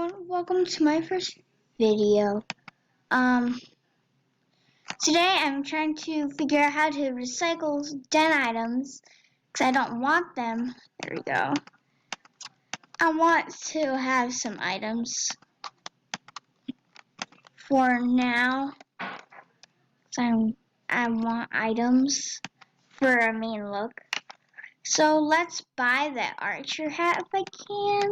everyone, welcome to my first video. Today I'm trying to figure out how to recycle den items because I don't want them. There we go. I want to have some items for now. So I want items for a main look. So let's buy that archer hat if I can.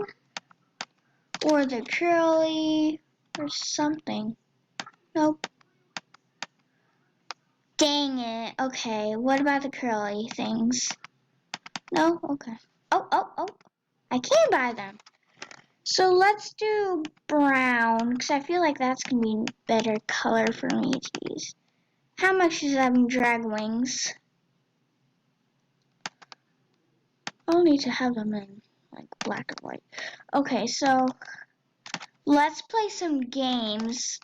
Or the curly or something. Nope. Dang it. Okay, what about the curly things? No? Okay. Oh. I can buy them. So let's do brown, because I feel like that's going to be a better color for me to use. How much is having drag wings? I'll need to have them in like black and white. Okay, so let's play some games.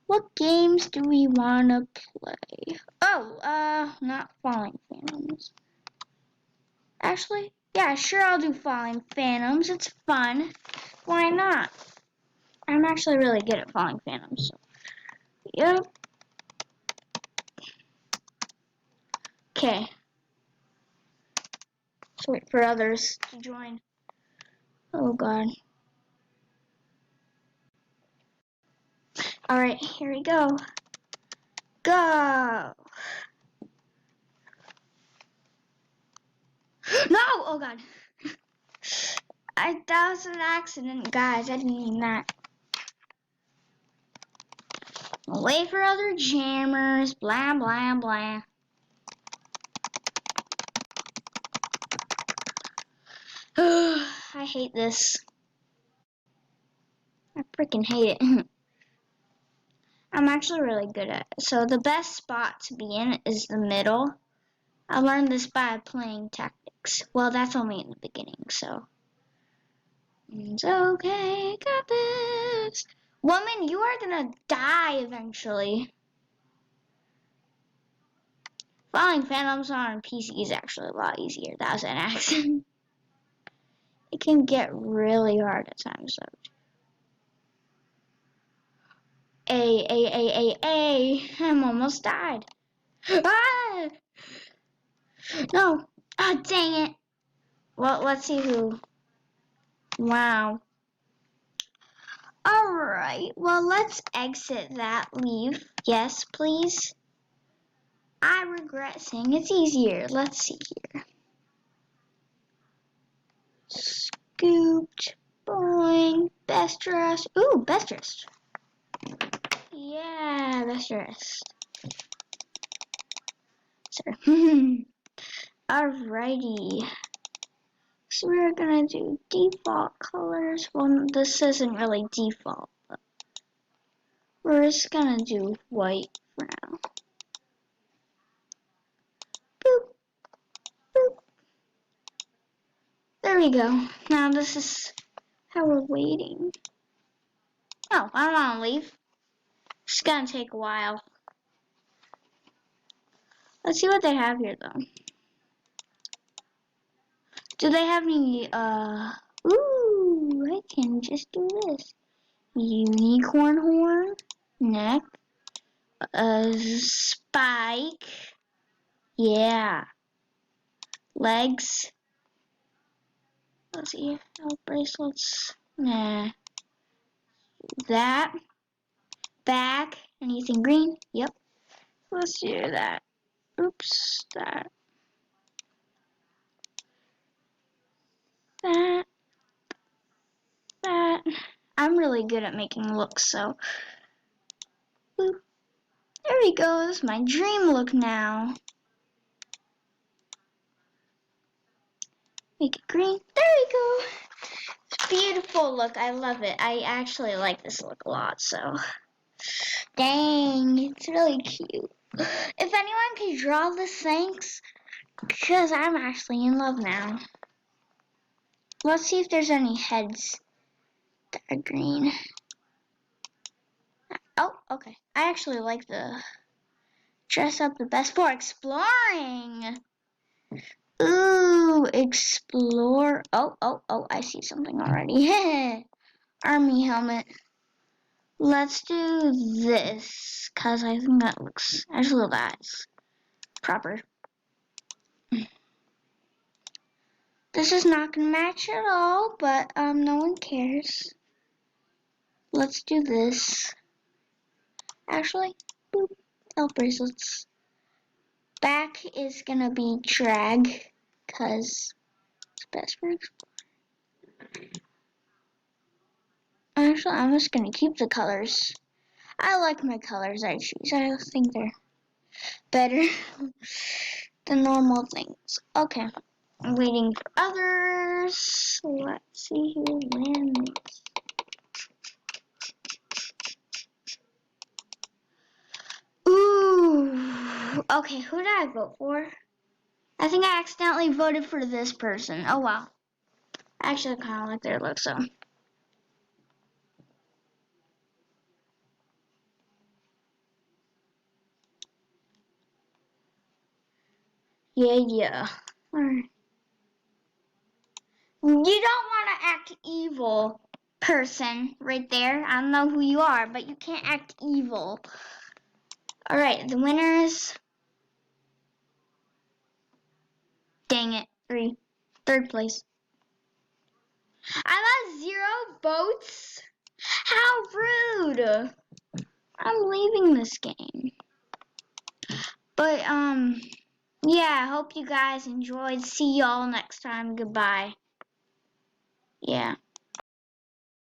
What games do we want to play? Oh, not Falling Phantoms. Actually, yeah, sure, I'll do Falling Phantoms. It's fun. Why not? I'm actually really good at Falling Phantoms, so. Yep. Okay. Let's wait for others to join. Oh, God. Alright, here we go. Go! No! Oh, God. That was an accident, guys. I didn't mean that. Wait for other jammers. Blah, blah, blah. I hate this. I freaking hate it. I'm actually really good at it. So the best spot to be in is the middle. I learned this by playing tactics. Well, that's only in the beginning, so. It's okay, got this. Woman, you are gonna die eventually. Falling Phantoms on PC is actually a lot easier. That was an accident. It can get really hard at times, though. I'm almost died. Ah! No. Ah, dang it. Well, let's see who. Wow. Alright, well, let's exit that. Leave. Yes, please. I regret saying it's easier. Let's see here. Scooped. Boing. Best dressed. Ooh, best dressed. Yeah, best dressed. Sorry. Alrighty. So we're gonna do default colors. Well, this isn't really default, but we're just gonna do white for now. Boop. Boop. There we go. Now this is how we're waiting. Oh, I don't want to leave. It's gonna take a while. Let's see what they have here, though. Do they have any, ooh, I can just do this. Unicorn horn, neck, spike, yeah, legs. Let's see, bracelets, nah. That, back, anything green? Yep. Let's do that. Oops, that. I'm really good at making looks, so. Boop. There we go. This is my dream look now. Make it green. There we go. It's a beautiful look. I love it. I actually like this look a lot, so. Dang, it's really cute. If anyone can draw this, thanks. Because I'm actually in love now. Let's see if there's any heads that are green. Oh, okay. I actually like the dress up the best for exploring. Ooh, explore. Oh, I see something already. Army helmet. Let's do this, because I think that looks, actually that's proper. This is not going to match at all, but no one cares. Let's do this. Actually, boop, elf bracelets. Back is going to be drag, because it's best for exploring. Actually, I'm just going to keep the colors. I like my colors I choose. I think they're better than normal things. Okay. I'm waiting for others. Let's see who wins. Ooh. Okay, who did I vote for? I think I accidentally voted for this person. Oh wow. I actually kind of like their look, so. Yeah. Alright. You don't want to act evil, person, right there. I don't know who you are, but you can't act evil. Alright, the winners. Dang it. Third place. I got 0 votes. How rude. I'm leaving this game. But, yeah, I hope you guys enjoyed. See y'all next time. Goodbye. Yeah.